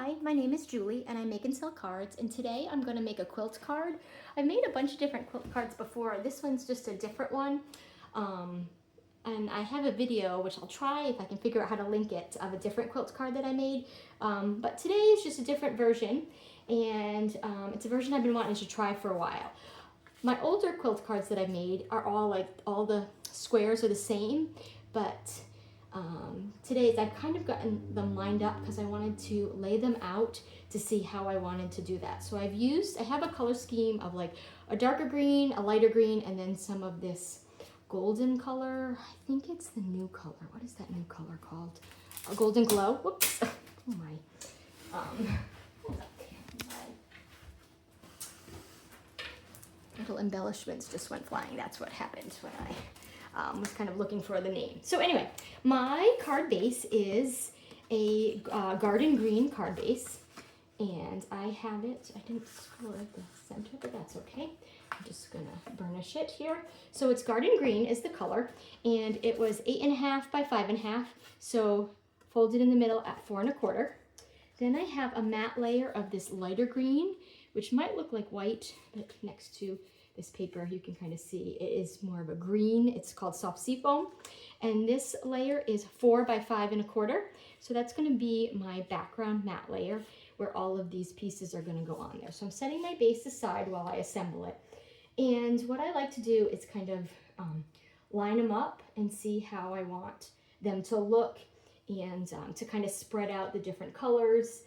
Hi, my name is Julie and I make and sell cards, and today I'm going to make a quilt card. I've made a bunch of different quilt cards before. This one's just a different one. And I have a video, which I'll try if I can figure out how to link it, of a different quilt card that I made. But today is just a different version, and it's a version I've been wanting to try for a while. My older quilt cards that I made are all like, all the squares are the same, but today's I've kind of gotten them lined up because I wanted to lay them out to see how I wanted to do that. So I have a color scheme of like a darker green, a lighter green, and then some of this golden color. I think it's the new color. What is that new color called? A golden glow. Whoops. Oh my. Hold up. My little embellishments just went flying. That's what happened when I was kind of looking for the name. So anyway, my card base is a garden green card base, and I have it, I didn't score the center, but that's okay. I'm just gonna burnish it here. So it's garden green is the color, and it was 8.5 by 5.5, so folded in the middle at 4 1/4. Then I have a matte layer of this lighter green, which might look like white, but next to this paper you can kind of see it is more of a green. It's called soft seafoam, and this layer is 4 by 5 1/4. So that's going to be my background matte layer where all of these pieces are going to go on there. So I'm setting my base aside while I assemble it, and what I like to do is kind of line them up and see how I want them to look, and to kind of spread out the different colors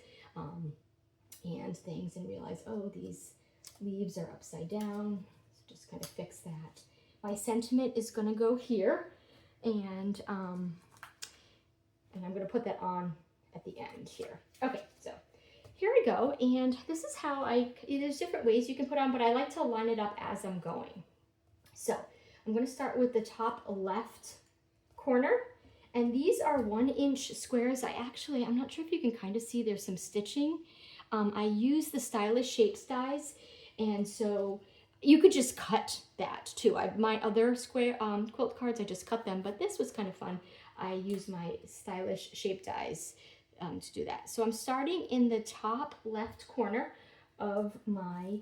and things, and realize, oh, these leaves are upside down. So just kind of fix that. My sentiment is going to go here, and I'm going to put that on at the end here. Okay, so here we go, and this is how there's different ways you can put on, but I like to line it up as I'm going. So I'm going to start with the top left corner, and these are 1-inch squares. I'm not sure if you can kind of see there's some stitching. I use the stylish shape dies, and so you could just cut that too. My other square quilt cards, I just cut them, but this was kind of fun. I use my stylish shape dies to do that. So I'm starting in the top left corner of my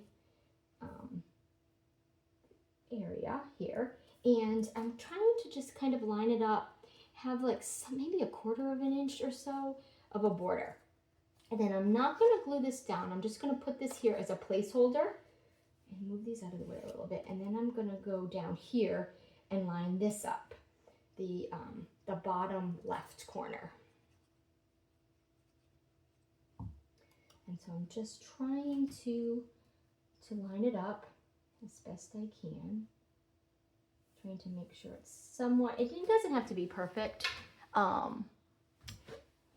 area here, and I'm trying to just kind of line it up, have like maybe 1/4 of an inch or so of a border. And then I'm not going to glue this down. I'm just going to put this here as a placeholder and move these out of the way a little bit. And then I'm going to go down here and line this up, the bottom left corner. And so I'm just trying to line it up as best I can. Trying to make sure it's somewhat, it doesn't have to be perfect.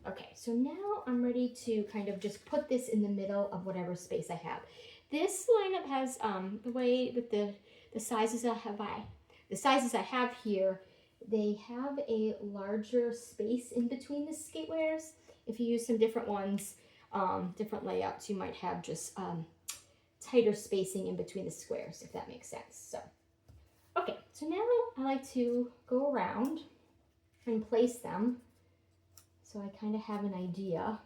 Okay, so now I'm ready to kind of just put this in the middle of whatever space I have. This lineup has the way with the sizes I have here, they have a larger space in between the skatewears. If you use some different ones, different layouts, you might have just tighter spacing in between the squares, if that makes sense. So, okay, so now I like to go around and place them so I kind of have an idea.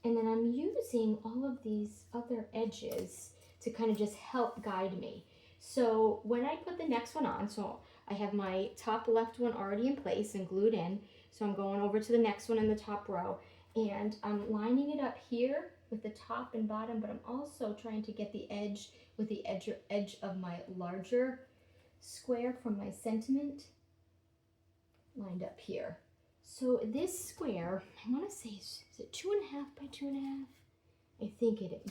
And then I'm using all of these other edges to kind of just help guide me. So when I put the next one on, so I have my top left one already in place and glued in. So I'm going over to the next one in the top row, and I'm lining it up here with the top and bottom, but I'm also trying to get the edge with the edge of my larger square from my sentiment lined up here. So this square, I want to say, is it 2.5 by 2.5? I think it is.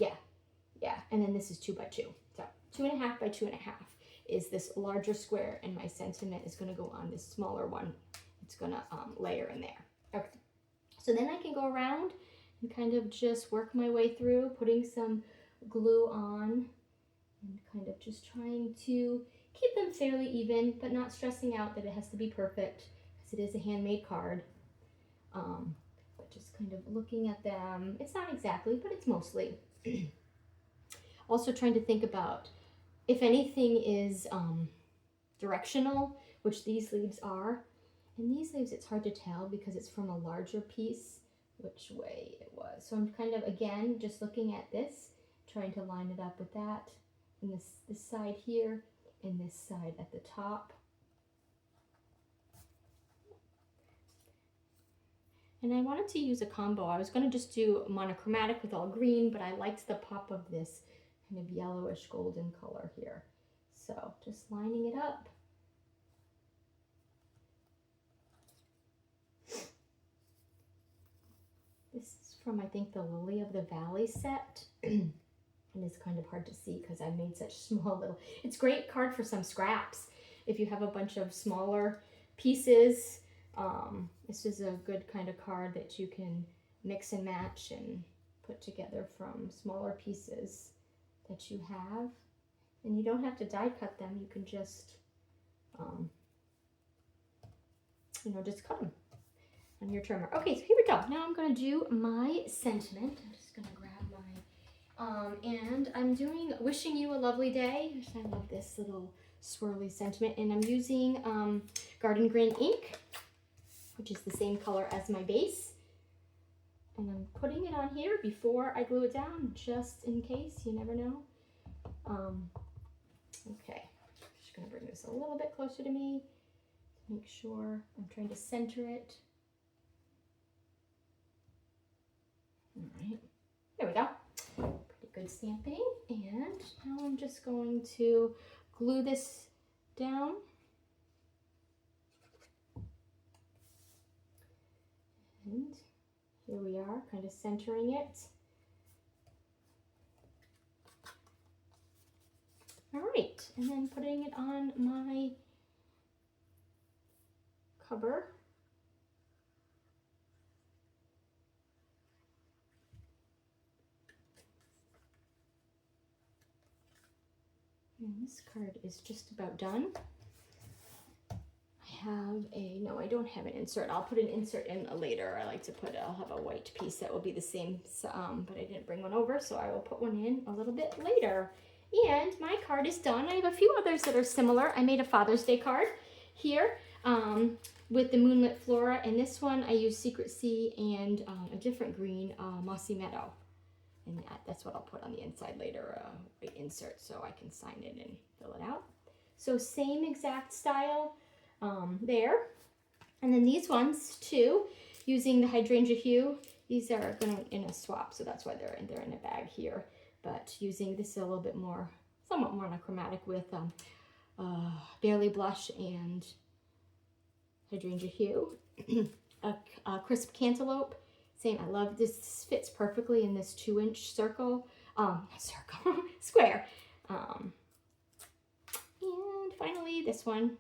Yeah. And then this is 2 by 2. So 2.5 by 2.5 is this larger square, and my sentiment is going to go on this smaller one. It's going to layer in there. Okay. So then I can go around and kind of just work my way through, putting some glue on, and kind of just trying to keep them fairly even, but not stressing out that it has to be perfect, because it is a handmade card. But just kind of looking at them. It's not exactly, but it's mostly. Also trying to think about if anything is directional, which these leaves are. And these leaves, it's hard to tell because it's from a larger piece which way it was. So I'm kind of, again, just looking at this, trying to line it up with that, and this side here, and this side at the top. And I wanted to use a combo. I was going to just do monochromatic with all green, but I liked the pop of this kind of yellowish golden color here. So just lining it up. This is from, I think, the Lily of the Valley set. And it's kind of hard to see because I made such small little, it's a great card for some scraps. If you have a bunch of smaller pieces, this is a good kind of card that you can mix and match and put together from smaller pieces that you have. And you don't have to die cut them. You can just, just cut them on your trimmer. Okay, so here we go. Now I'm going to do my sentiment. I'm just going to grab my, and I'm doing Wishing You a Lovely Day. I love this little swirly sentiment. And I'm using Garden Grain ink, which is the same color as my base. And I'm putting it on here before I glue it down, just in case, you never know. Okay, just gonna bring this a little bit closer to me to make sure I'm trying to center it. All right, there we go. Pretty good stamping. And now I'm just going to glue this down. And here we are, kind of centering it. All right, and then putting it on my cover. And this card is just about done. I have a, no, I don't have an insert. I'll put an insert in later. I like to put, I'll have a white piece that will be the same, but I didn't bring one over, so I will put one in a little bit later. And my card is done. I have a few others that are similar. I made a Father's Day card here with the Moonlit Flora, and this one I used Secret Sea and a different green, Mossy Meadow. And that's what I'll put on the inside later, white insert, so I can sign it and fill it out. So same exact style there. And then these ones too, using the Hydrangea Hue. These are going to in a swap, so that's why they're in a bag here. But using this a little bit more, somewhat monochromatic with Barely Blush and Hydrangea Hue. a crisp cantaloupe. Same, I love this, fits perfectly in this 2-inch circle, square. And finally this one,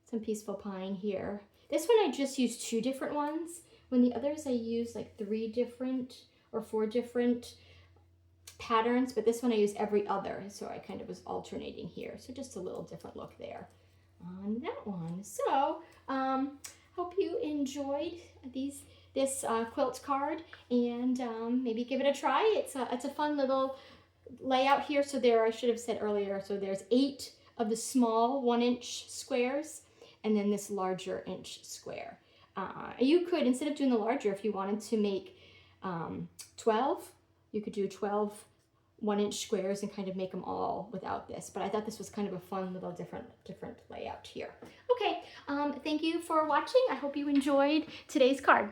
some Peaceful Pine here. This one I just used 2 different ones. When the others I used like 3 different or 4 different patterns, but this one I use every other, so I kind of was alternating here. So just a little different look there on that one. So hope you enjoyed this quilt card, and maybe give it a try. It's a fun little layout here. So there, I should have said earlier, so there's 8 of the small 1-inch squares and then this larger inch square. You could, instead of doing the larger, if you wanted to make 12, you could do 12 1-inch squares and kind of make them all without this. But I thought this was kind of a fun little different layout here. Okay, thank you for watching. I hope you enjoyed today's card.